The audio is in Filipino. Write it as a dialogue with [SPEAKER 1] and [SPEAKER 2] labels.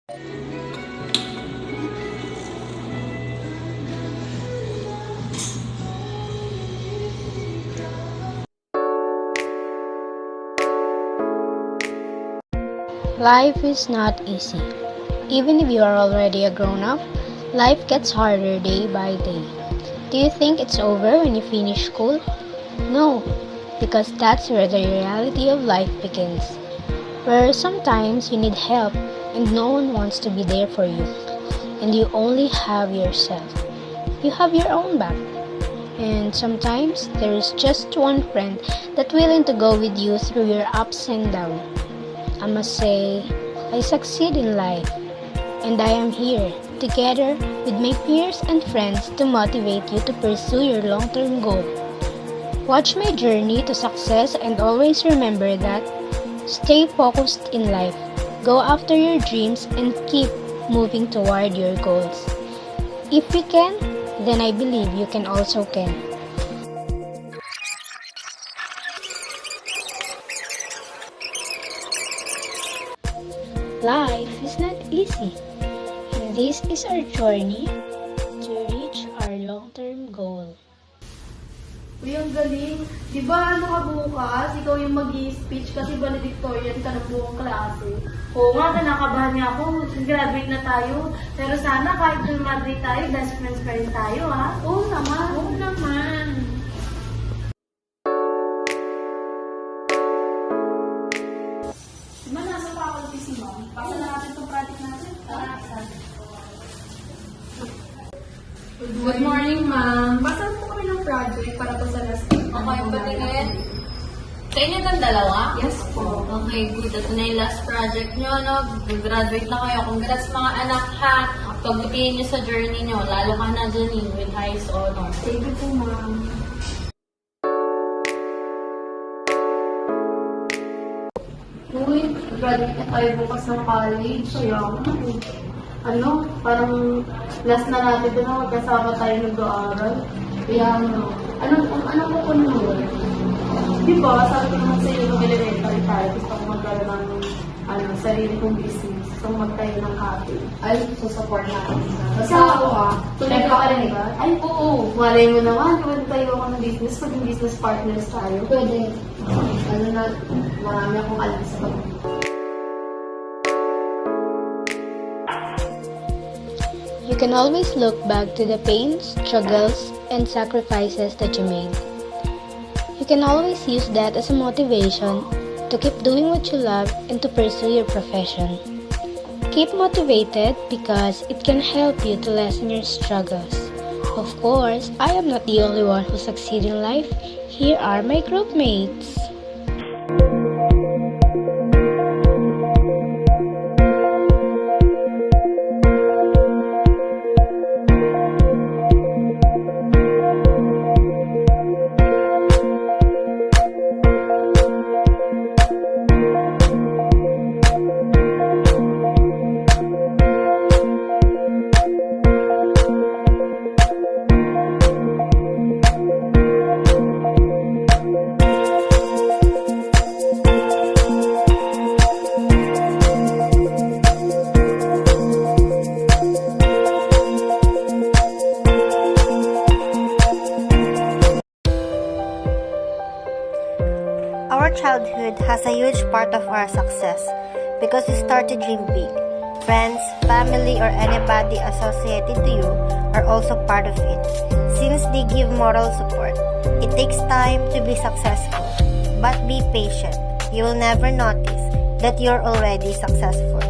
[SPEAKER 1] Life is not easy. Even if you are already a grown-up, life gets harder day by day. Do you think it's over when you finish school? No, because that's where the reality of life begins. Where sometimes you need help and no one wants to be there for you. And you only have yourself. You have your own back. And sometimes there is just one friend that's willing to go with you through your ups and downs. I must say, I succeed in life, and I am here, together with my peers and friends to motivate you to pursue your long-term goal. Watch my journey to success and always remember that stay focused in life, go after your dreams and keep moving toward your goals. If we can, then I believe you can also can. Life is not easy, and this is our journey to reach our long-term goal.
[SPEAKER 2] Uy, ang galing. Di ba ano ka bukas? Ikaw yung mag-i-speech kasi valedictorian ka ng buong klase. Oo nga, kinakabahan niya ako. Graduate na tayo. Pero sana kahit graduate tayo, best friends pa rin tayo, ha? Oo naman. Oo naman. Diba nasa faculty si Mom? Pasa na natin itong project natin. Good morning, ma'am. Basahan po kami ng project para po sa last week.
[SPEAKER 3] Okay, patingin. Sa inyo itong dalawa?
[SPEAKER 2] Yes po.
[SPEAKER 3] Okay, good. Ito na yung last project nyo, no? Graduate na kayo. Congrats mga anak, ha? Pagpipiliin nyo sa journey nyo. Lalo ka na dyan, with highest honor.
[SPEAKER 2] Thank you po, ma'am. Uy, graduate na tayo bukas ng college. Kaya, parang last na natin doon na magkasama tayo nag-aaral. Kaya, anong kukunin mo? Di ba, sabi ko naman sa iyo nung elementary tayo, gusto ko magkaroon ng sarili kong business. Gusto ko magtayo ng cafe. Ay, susupport natin. Basta ako tuloy ka rin ba? Ay, oo. Malay mo naman, kung tayo ako ng business, maging business partners tayo. Pwede. Marami akong alam sa pag
[SPEAKER 1] You can always look back to the pains, struggles, and sacrifices that you made. You can always use that as a motivation to keep doing what you love and to pursue your profession. Keep motivated because it can help you to lessen your struggles. Of course, I am not the only one who succeeds in life. Here are my group mates.
[SPEAKER 4] Our childhood has a huge part of our success because we start to dream big. Friends, family, or anybody associated to you are also part of it, since they give moral support. It takes time to be successful, but be patient. You will never notice that you're already successful.